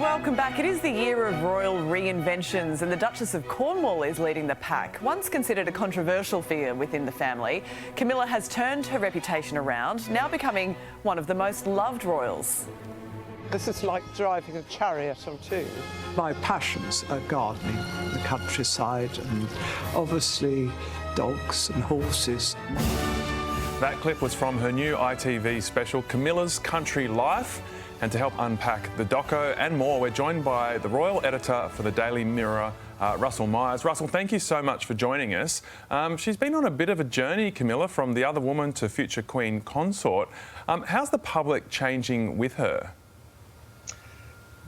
Welcome back. It is the year of royal reinventions and the Duchess of Cornwall is leading the pack. Once considered a controversial figure within the family, Camilla has turned her reputation around, now becoming one of the most loved royals. This is like driving a chariot or two. My passions are gardening, the countryside, and obviously dogs and horses. That clip was from her new ITV special, Camilla's Country Life. And to help unpack the doco and more, we're joined by the royal editor for the Daily Mirror, Russell Myers. Russell, thank you so much for joining us. She's been on a bit of a journey, Camilla, from the other woman to future Queen consort. How's the public changing with her?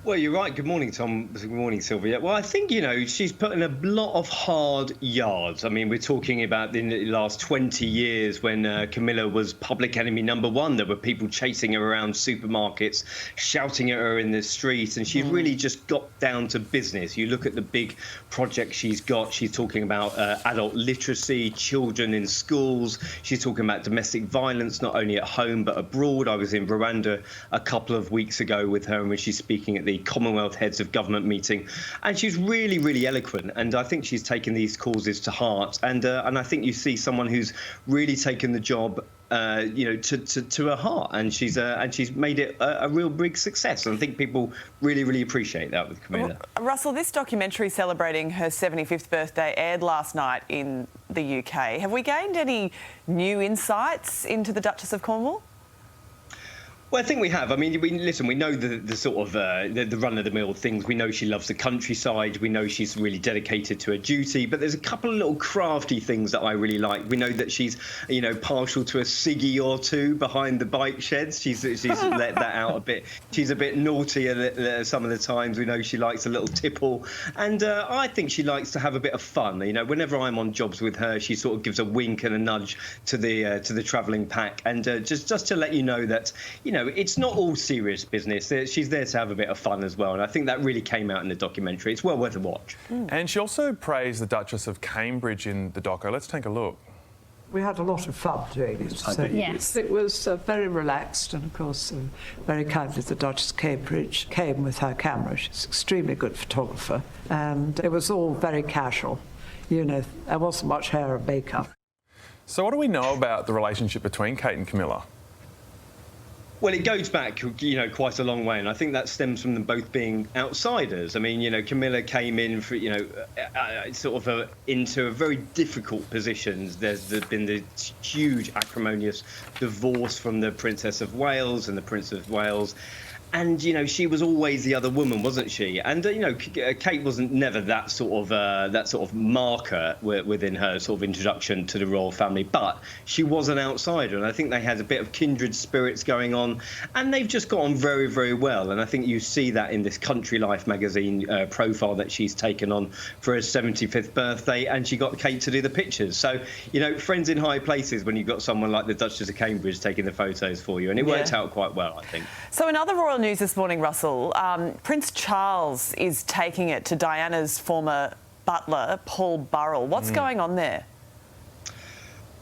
Well, you're right. Good morning, Tom. Good morning, Sylvia. Well, I think, she's put in a lot of hard yards. I mean, we're talking about in the last 20 years when Camilla was public enemy #1. There were people chasing her around supermarkets, shouting at her in the streets, and she really just got down to business. You look at the big projects she's got. She's talking about adult literacy, children in schools. She's talking about domestic violence, not only at home but abroad. I was in Rwanda a couple of weeks ago with her, and when she's speaking at the Commonwealth Heads of Government meeting, and she's really, really eloquent, and I think she's taken these causes to heart, and I think you see someone who's really taken the job to her heart, and she's made it a real big success, and I think people really, really appreciate that with Camilla. Russell, this documentary celebrating her 75th birthday aired last night in the UK. Have we gained any new insights into the Duchess of Cornwall? Well, I think we have. I mean, we know the sort of the run-of-the-mill things. We know she loves the countryside. We know she's really dedicated to her duty. But there's a couple of little crafty things that I really like. We know that she's, partial to a ciggy or two behind the bike sheds. She's let that out a bit. She's a bit naughty some of the times. We know she likes a little tipple. And I think she likes to have a bit of fun. Whenever I'm on jobs with her, she sort of gives a wink and a nudge to the travelling pack. And just to let you know that, it's not all serious business. She's there to have a bit of fun as well, and I think that really came out in the documentary. It's well worth a watch. And she also praised the Duchess of Cambridge in the doco. Let's take a look. We had a lot of fun doing it. So yes. It was very relaxed, and of course, very kindly, the Duchess of Cambridge came with her camera. She's an extremely good photographer, and it was all very casual. There wasn't much hair or makeup. So what do we know about the relationship between Kate and Camilla? Well, it goes back, quite a long way, and I think that stems from them both being outsiders. I mean, Camilla came in for, into a very difficult position. There's been the huge acrimonious divorce from the Princess of Wales and the Prince of Wales. And, she was always the other woman, wasn't she? And, Kate wasn't never that sort of marker within her sort of introduction to the royal family. But she was an outsider. And I think they had a bit of kindred spirits going on. And they've just got on very, very well. And I think you see that in this Country Life magazine profile that she's taken on for her 75th birthday. And she got Kate to do the pictures. So, friends in high places when you've got someone like the Duchess of Cambridge taking the photos for you. And it worked out quite well, I think. So in other royal news this morning, Russell, Prince Charles is taking it to Diana's former butler, Paul Burrows. What's going on there?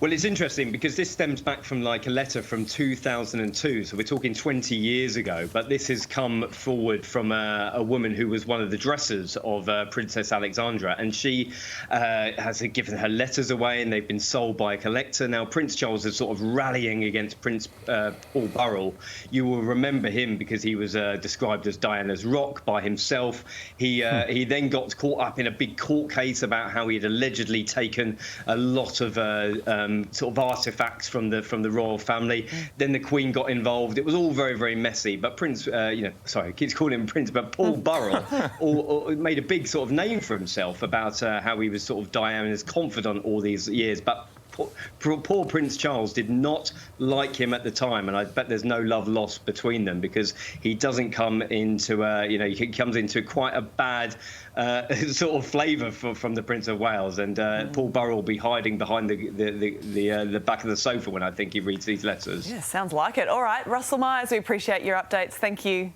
Well, it's interesting because this stems back from a letter from 2002. So we're talking 20 years ago. But this has come forward from a woman who was one of the dressers of Princess Alexandra. And she has given her letters away, and they've been sold by a collector. Now, Prince Charles is sort of rallying against Prince Paul Burrows. You will remember him because he was described as Diana's rock by himself. He then got caught up in a big court case about how he had allegedly taken a lot of sort of artifacts from the royal family. Then the Queen got involved. It was all very, very messy. But Prince, sorry, I keep calling him Prince, but Paul Burrows made a big sort of name for himself about how he was sort of Diana's confidant all these years. But poor Prince Charles did not like him at the time, and I bet there's no love lost between them because he doesn't come into he comes into quite a bad sort of flavour from the Prince of Wales, and Paul Burrows will be hiding behind the back of the sofa when I think he reads these letters. Yeah, sounds like it. All right, Russell Myers, we appreciate your updates. Thank you.